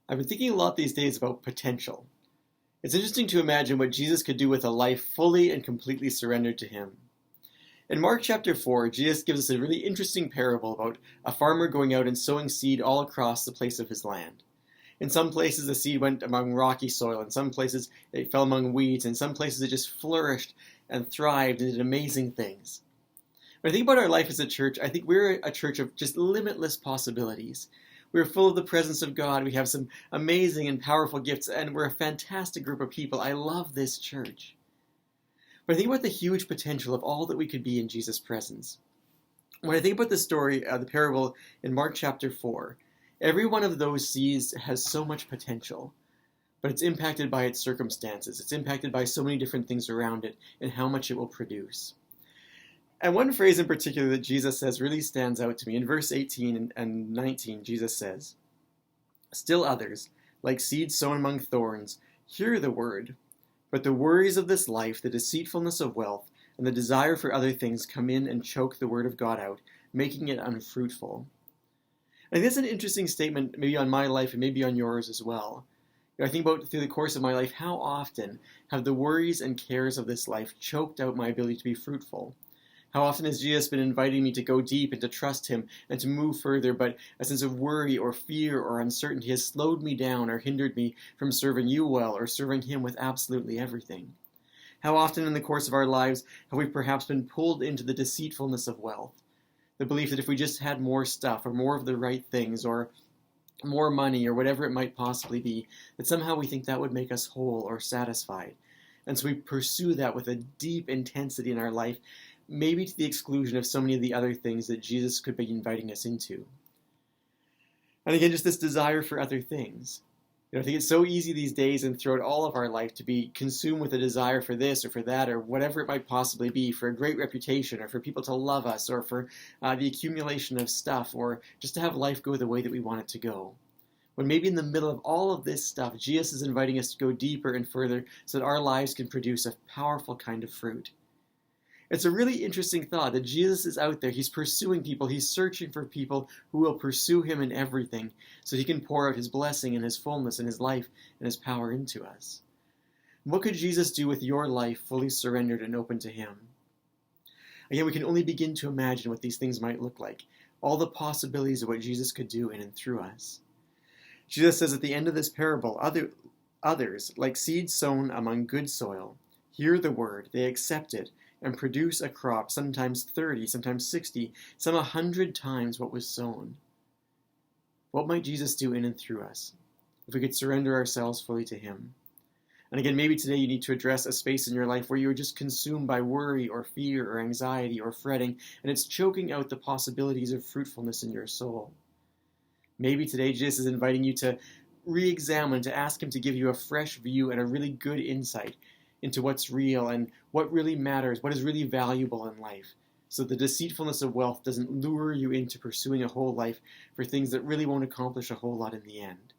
I've been thinking a lot these days about potential. It's interesting to imagine what Jesus could do with a life fully and completely surrendered to Him. In Mark chapter 4, Jesus gives us a really interesting parable about a farmer going out and sowing seed all across the place of his land. In some places, the seed went among rocky soil. In some places, it fell among weeds. In some places, it just flourished and thrived and did amazing things. When I think about our life as a church, I think we're a church of just limitless possibilities. We're full of the presence of God. We have some amazing and powerful gifts, and we're a fantastic group of people. I love this church. But I think about the huge potential of all that we could be in Jesus' presence. When I think about the story, the parable in Mark chapter 4, every one of those seeds has so much potential, but it's impacted by its circumstances. It's impacted by so many different things around it and how much it will produce. And one phrase in particular that Jesus says really stands out to me. In verse 18 and 19, Jesus says, "Still others, like seeds sown among thorns, hear the word, but the worries of this life, the deceitfulness of wealth, and the desire for other things come in and choke the word of God out, making it unfruitful." And that's an interesting statement, maybe on my life and maybe on yours as well. I think about through the course of my life, how often have the worries and cares of this life choked out my ability to be fruitful? How often has Jesus been inviting me to go deep and to trust Him and to move further, but a sense of worry or fear or uncertainty has slowed me down or hindered me from serving You well or serving Him with absolutely everything? How often in the course of our lives have we perhaps been pulled into the deceitfulness of wealth? The belief that if we just had more stuff or more of the right things or more money or whatever it might possibly be, that somehow we think that would make us whole or satisfied. And so we pursue that with a deep intensity in our life, maybe to the exclusion of so many of the other things that Jesus could be inviting us into. And again, just this desire for other things. I think it's so easy these days and throughout all of our life to be consumed with a desire for this or for that or whatever it might possibly be, for a great reputation or for people to love us or for the accumulation of stuff or just to have life go the way that we want it to go. When maybe in the middle of all of this stuff, Jesus is inviting us to go deeper and further so that our lives can produce a powerful kind of fruit. It's a really interesting thought that Jesus is out there. He's pursuing people. He's searching for people who will pursue Him in everything so He can pour out His blessing and His fullness and His life and His power into us. What could Jesus do with your life fully surrendered and open to Him? Again, we can only begin to imagine what these things might look like, all the possibilities of what Jesus could do in and through us. Jesus says at the end of this parable, others, like seeds sown among good soil, hear the word, they accept it, and produce a crop, sometimes 30, sometimes 60, some 100 times what was sown. What might Jesus do in and through us if we could surrender ourselves fully to Him? And again, maybe today you need to address a space in your life where you are just consumed by worry or fear or anxiety or fretting, and it's choking out the possibilities of fruitfulness in your soul. Maybe today Jesus is inviting you to re-examine, to ask Him to give you a fresh view and a really good insight into what's real and what really matters, what is really valuable in life, so the deceitfulness of wealth doesn't lure you into pursuing a whole life for things that really won't accomplish a whole lot in the end.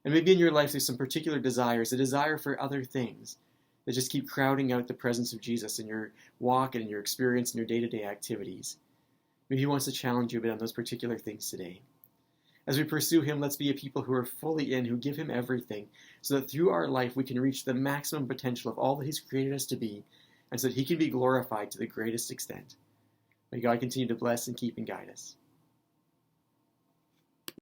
And maybe in your life there's some particular desires, a desire for other things that just keep crowding out the presence of Jesus in your walk and in your experience and your day-to-day activities. Maybe He wants to challenge you a bit on those particular things today. As we pursue Him, let's be a people who are fully in, who give Him everything, so that through our life we can reach the maximum potential of all that He's created us to be, and so that He can be glorified to the greatest extent. May God continue to bless and keep and guide us.